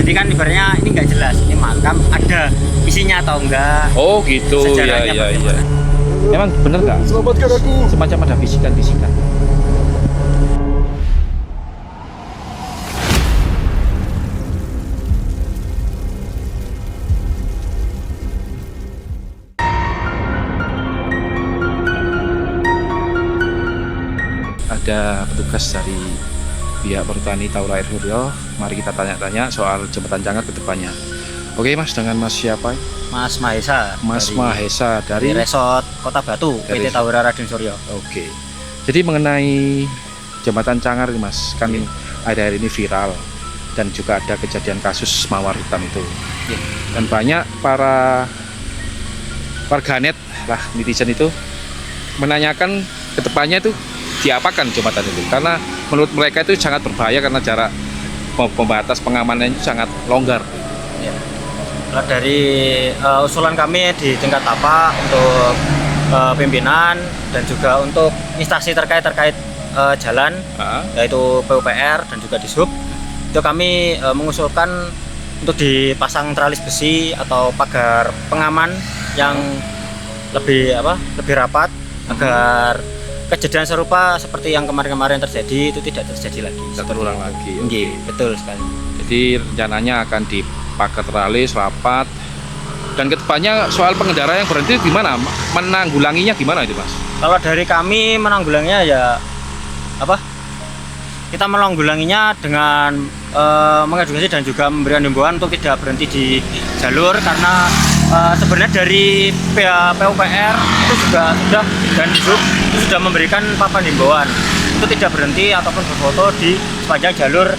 Jadi kan ibaratnya ini nggak jelas, ini makam ada isinya atau enggak. Oh gitu, ya Sejarahnya ya ya. bagaimana. Emang bener nggak? Selamatkan aku. Semacam ada bisikan-bisikan. Ada petugas dari pihak Perhutani Taura Air Suryo. Mari kita tanya-tanya soal jembatan Cangar ke depannya. Oke Mas, dengan Mas siapa? Mas Mahesa. Mas dari Mahesa dari Resort Kota Batu, Dari PT Taura Raden Suryo. Oke. Jadi mengenai jembatan Cangar nih Mas, kan akhir-akhir ini viral dan juga ada kejadian kasus mawar hitam itu. Iya. Dan banyak para warganet lah, netizen itu menanyakan ke depannya itu diapakan jembatan itu, karena menurut mereka itu sangat berbahaya karena jarak pembatas pengamanannya itu sangat longgar. Ya. Kalau dari usulan kami di tingkat apa untuk pimpinan dan juga untuk instansi terkait jalan, yaitu PUPR dan juga Dishub, itu kami mengusulkan untuk dipasang tralis besi atau pagar pengaman yang lebih rapat agar kejadian serupa seperti yang kemarin-kemarin terjadi itu tidak terjadi lagi. Tidak terulang lagi. Oke, betul sekali. Jadi rencananya akan dipakai tralis rapat. Dan kedepannya soal pengendara yang berhenti gimana? Menanggulanginya gimana itu Mas? Kalau dari kami menanggulanginya ya kita menanggulanginya dengan mengedukasi dan juga memberikan himbauan untuk tidak berhenti di jalur, karena sebenarnya dari PUPR itu juga sudah dan Dishub itu sudah memberikan papan himbauan untuk tidak berhenti ataupun berfoto di sepanjang jalur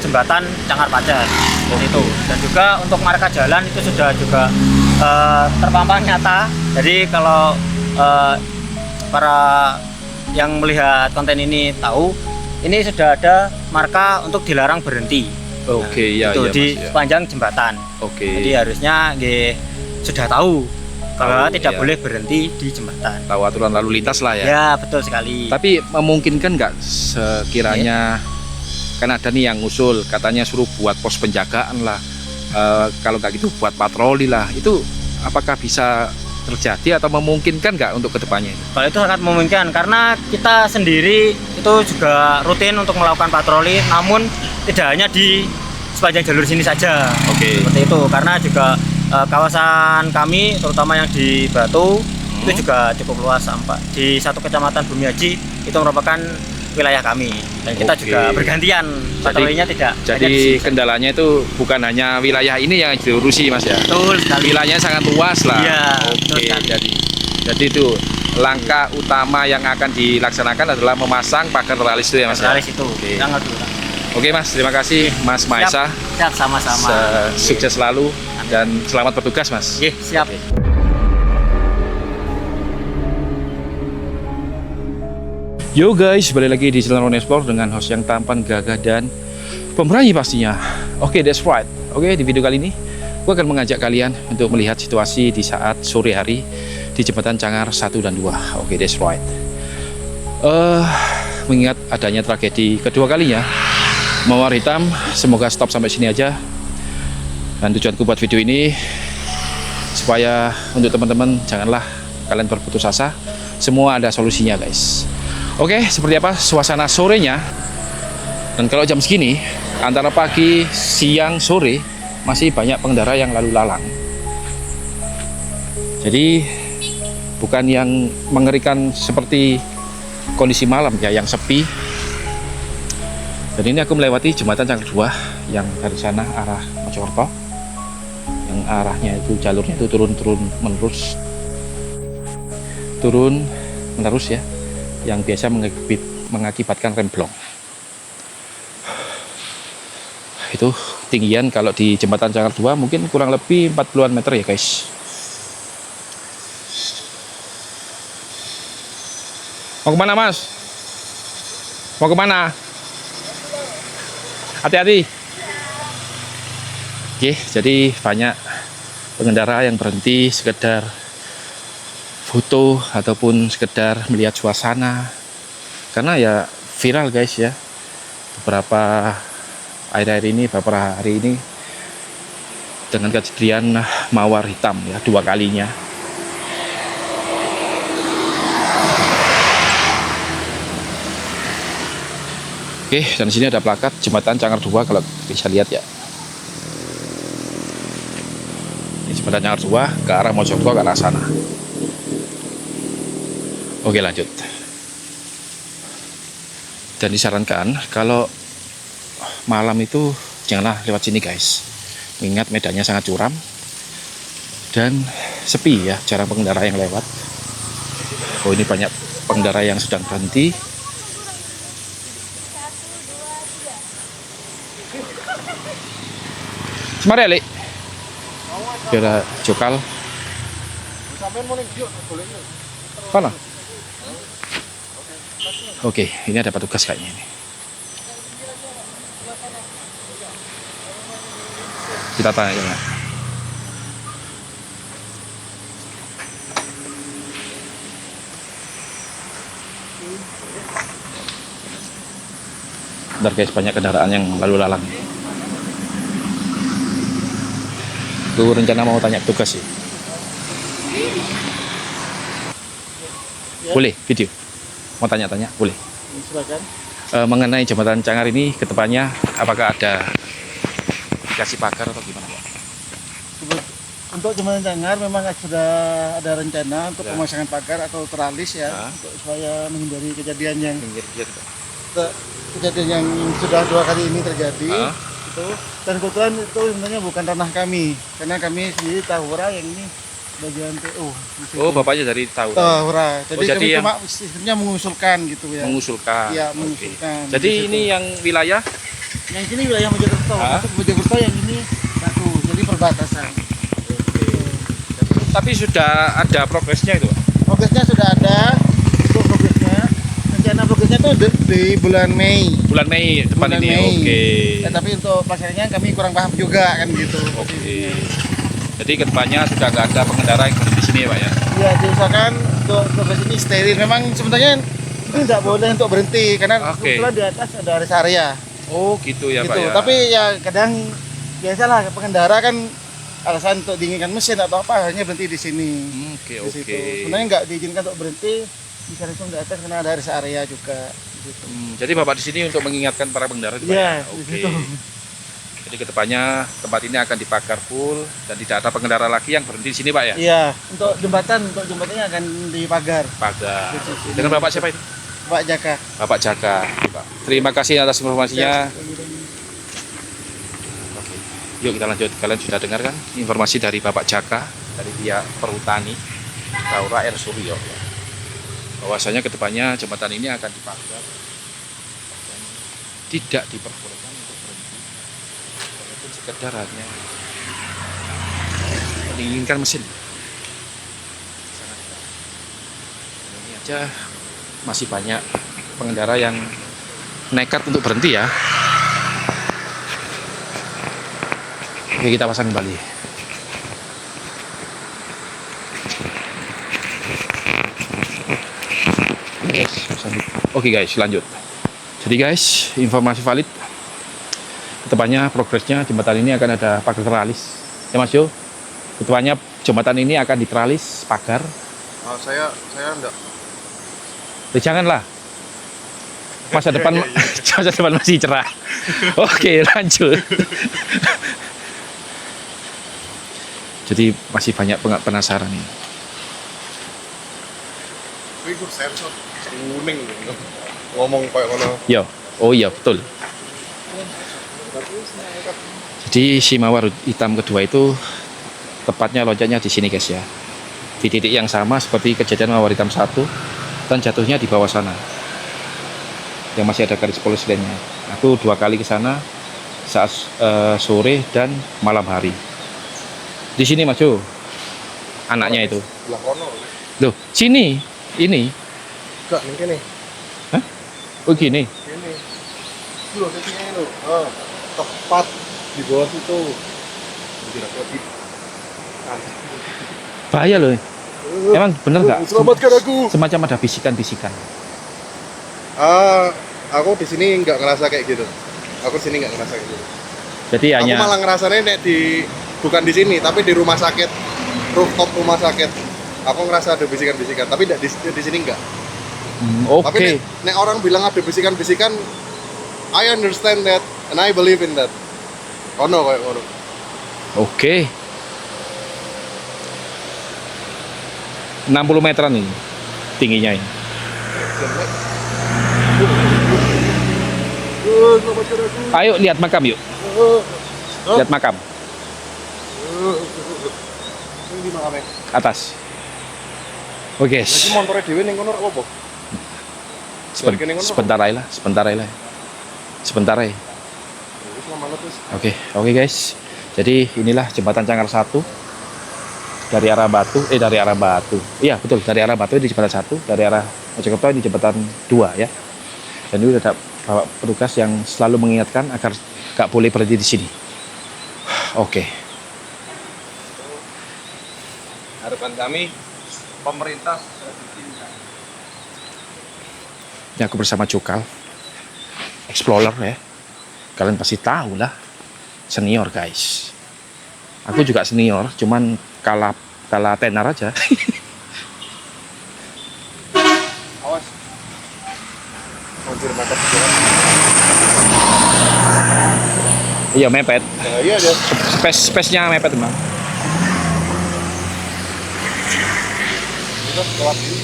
jembatan Cangar Pacer itu. Dan juga untuk marka jalan itu sudah juga terpampang nyata. Jadi kalau para yang melihat konten ini tahu, ini sudah ada marka untuk dilarang berhenti. Oke, ya, itu ya, di Mas, ya. sepanjang jembatan. Oke. Jadi harusnya sudah tahu bahwa tidak ya. boleh berhenti di jembatan. Tahu aturan lalu lintas lah ya. Ya, betul sekali. Tapi memungkinkan nggak sekiranya kan ada nih yang ngusul katanya suruh buat pos penjagaan lah. Kalau nggak gitu buat patroli lah. Itu apakah bisa terjadi atau memungkinkan nggak untuk kedepannya? Kalau itu sangat memungkinkan karena kita sendiri itu juga rutin untuk melakukan patroli, namun tidak hanya di sepanjang jalur sini saja. Oke. Seperti itu, karena juga kawasan kami terutama yang di Batu itu juga cukup luas, sampai di satu kecamatan Bumiaji itu merupakan wilayah kami, dan kita Oke. juga bergantian patrolinya, tidak hanya di Jadi sini. kendalanya itu bukan hanya wilayah ini yang diurusi Mas ya. Betul sekali. Wilayahnya sangat luas lah. Iya, betul Oke. sekali. Jadi itu langkah utama yang akan dilaksanakan adalah memasang pagar tralis itu ya Mas. ya? Tralis itu Oke. tanggal 2. Oke Mas, terima kasih Mas Mahesa. Siap, sama-sama. Sukses selalu dan selamat bertugas Mas. Oke, siap. Yo guys, balik lagi di channel Ron Explore dengan host yang tampan, gagah, dan pemberani pastinya. Oke, that's right. Oke, di video kali ini gue akan mengajak kalian untuk melihat situasi di saat sore hari di jembatan Cangar 1 dan 2. Oke, that's right. Mengingat adanya tragedi kedua kalinya mawar hitam, semoga stop sampai sini aja. Dan tujuanku buat video ini supaya untuk teman-teman janganlah kalian berputus asa. Semua ada solusinya guys. Oke, seperti apa suasana sorenya? Dan kalau jam segini, antara pagi, siang, sore, masih banyak pengendara yang lalu lalang. Jadi, bukan yang mengerikan seperti kondisi malam ya, yang sepi. Dan ini aku melewati jembatan Cangar 2 yang dari sana arah Mojokerto. Yang arahnya itu, jalurnya itu turun menerus. Turun menerus ya, yang biasa mengakibatkan remblong. Itu tinggian kalau di jembatan Cangar 2 mungkin kurang lebih 40-an meter ya guys. Mau kemana Mas? Mau kemana? Hati-hati. Oke, jadi banyak pengendara yang berhenti sekedar foto ataupun sekedar melihat suasana, karena ya viral guys ya, beberapa hari ini dengan kejadian mawar hitam ya, 2 kalinya. Oke, dan di sini ada plakat jembatan Cangar 2 kalau bisa lihat ya. Ini jembatan Cangar 2 ke arah Mojokerto ke arah sana. Oke, lanjut. Dan disarankan kalau malam itu janganlah lewat sini guys, mengingat medannya sangat curam dan sepi ya, jarang pengendara yang lewat. Oh, ini banyak pengendara yang sedang berhenti. Semari Ali. Kira jokal. Mana? Oke, ini ada petugas kayaknya ini. Kita tanya ya. Bentar guys, banyak kendaraan yang lalu lalang. Tuh rencana mau tanya petugas sih. Boleh video? Mau tanya-tanya? Boleh. Silakan. Mengenai jembatan Cangar ini ke depannya apakah ada dikasih pagar atau gimana Pak? Untuk jembatan Cangar memang sudah ada rencana untuk Ya. pemasangan pagar atau teralis ya, Ya. untuk supaya menghindari kejadian yang Pinggir-pinggir, Pak. kejadian yang sudah 2 kali ini terjadi. Ah. Itu dan kebetulan itu sebenarnya bukan ranah kami, karena kami sendiri Tahura yang ini bagian PO. Oh, bapaknya dari tahu. Tahura. Jadi, jadi kami yang- cuma sistemnya mengusulkan gitu ya. Mengusulkan. Iya, Oke. mengusulkan. Jadi Di situ. ini yang wilayah Yang sini wilayah Mojokerto, Ah. masuk Mojokerto yang ini satu, jadi perbatasan. tapi sudah ada progresnya itu Pak? Progresnya sudah ada, untuk progresnya. Rencana progresnya tuh di bulan Mei. Bulan Mei depan Bulan ini. Mei. Oke. Tapi untuk pelaksanaannya kami kurang paham juga kan gitu. Oke. Jadi kedepannya sudah nggak ada pengendara yang berhenti di sini ya Pak ya? Ya diusahakan untuk progres ini steril. Memang sebenarnya itu tidak boleh untuk berhenti karena Oke. kebetulan di atas ada rest area. Oh gitu ya gitu. Pak ya? Tapi ya kadang biasalah pengendara kan alasan untuk dinginkan mesin atau apa hanya berhenti di sini. Oke Di situ. oke. Sebenarnya nggak diizinkan untuk berhenti, bisa langsung di atas karena ada rest area juga. Gitu. Jadi Bapak di sini untuk mengingatkan para pengendara Pak, Iya, ya? di Oke. situ. Jadi kedepannya tempat ini akan dipagar full dan tidak ada pengendara lagi yang berhenti di sini Pak ya? Iya, untuk jembatannya akan dipagar. Pagar. Di sini. Dengan Bapak siapa itu? Pak Jaka. Bapak Jaka. Pak. Terima kasih atas informasinya. Oke. Yuk kita lanjut. Kalian sudah dengar kan informasi dari Bapak Jaka dari pihak Perhutani Tahura R Suryo ya. Bahwasanya kedepannya jembatan ini akan dipagar dan tidak diperbolehkan untuk berhenti walaupun sekedar hanya menginginkan mesin. Ini aja masih banyak pengendara yang nekat untuk berhenti ya. Oke, kita pasang kembali. Oke guys, lanjut. Jadi guys, informasi valid. Kedepannya progresnya jembatan ini akan ada pagar teralis. Ya Mas Jo? Kedepannya jembatan ini akan diteralis pagar. Saya enggak. Janganlah. Masa depan masa depan masih cerah. Oke, lanjut. Jadi masih banyak penasaran ini. Iku sensor kuning ngomong kayak mana? Yo, oh iya betul. Jadi si mawar hitam kedua itu tepatnya loncatnya di sini guys ya. Di titik yang sama seperti kejadian mawar hitam 1 dan jatuhnya di bawah sana. Yang masih ada garis polis lainnya. Aku 2 kali ke sana saat sore dan malam hari. Di sini Mas Jo, anaknya itu. Belah kono. Loh, sini, ini. Enggak ning kene. Oh gini. Kene. Itu loh titiknya itu. Tepat di bawah situ. Tidak lebih. Bahaya loh. Emang bener nggak? Selamatkan aku. Semacam ada bisikan-bisikan. Aku di sini nggak ngerasa kayak gitu. Aku di sini nggak ngerasa kayak gitu. Jadi Aku hanya malah ngerasanya nek di bukan di sini tapi di rumah sakit, rooftop rumah sakit. Aku ngerasa ada bisikan-bisikan, tapi di sini enggak. Tapi Oke. nek orang bilang ada bisikan-bisikan, I understand that and I believe in that. Ono kayak ngono. Oke. 60 meteran ini tingginya ini. Ayo lihat makam yuk. Lihat makam Ini di mana? atas. Oke, Lagi motornya dhewe ning kono apa? sebentar aja lah, sebentar aja lah. Sebentar aja. Wis lama terus. Oke guys. Jadi inilah jembatan Cangkar 1 dari arah Batu, dari arah Batu. Iya betul, dari arah Batu di jembatan 1, dari arah Mojokerto di jembatan 2 ya. Dan ini ada bapak petugas yang selalu mengingatkan agar nggak boleh berhenti di sini. Oke. Harapan kami pemerintah Ini aku bersama Cukal, Explorer ya. Kalian pasti tahu lah, senior guys. Aku juga senior, cuman kalah tenar aja. awas. Hampir mepet. Iya mepet, Nah, iya dia. space-nya mepet emang. Kita lewat ini.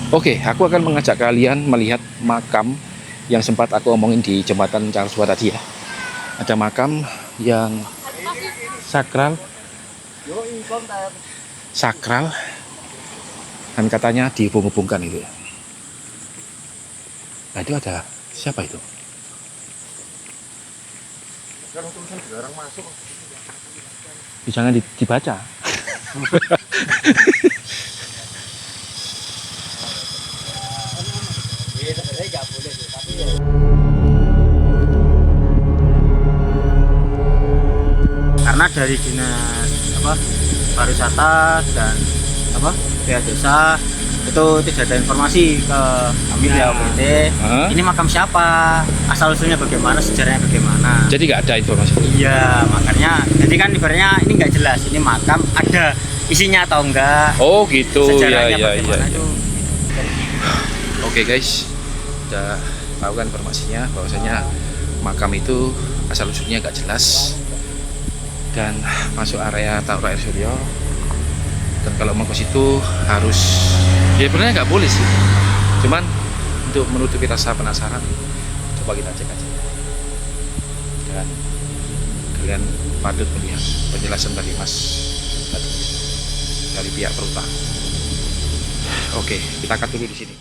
Oke, aku akan mengajak kalian melihat makam yang sempat aku omongin di jembatan Cangkar 2 tadi ya. Ada makam yang sakral, dan katanya dihubung-hubungkan itu ya. Nah itu ada siapa itu? Kan tulisan dilarang masuk. Jangan dibaca. Karena dari dinas pariwisata dan pihak desa itu tidak ada informasi ke kami pihak OPT. Ini makam siapa, asal usulnya bagaimana, sejarahnya bagaimana. Jadi nggak ada informasi. Iya, makanya jadi kan ibaratnya ini nggak jelas ini makam ada isinya atau enggak. Oh gitu, Sejarahnya ya. bagaimana itu. Oke guys, udah tahu kan informasinya bahwasanya makam itu asal usulnya nggak jelas dan masuk area Taura Air Suryo. Dan kalau mau ke situ harus, ya sebenarnya nggak boleh sih, cuman untuk menutupi rasa penasaran coba kita cek aja. Dan kalian patut melihat penjelasan dari Mas tadi dari pihak perhutani. Oke, kita cut dulu di sini.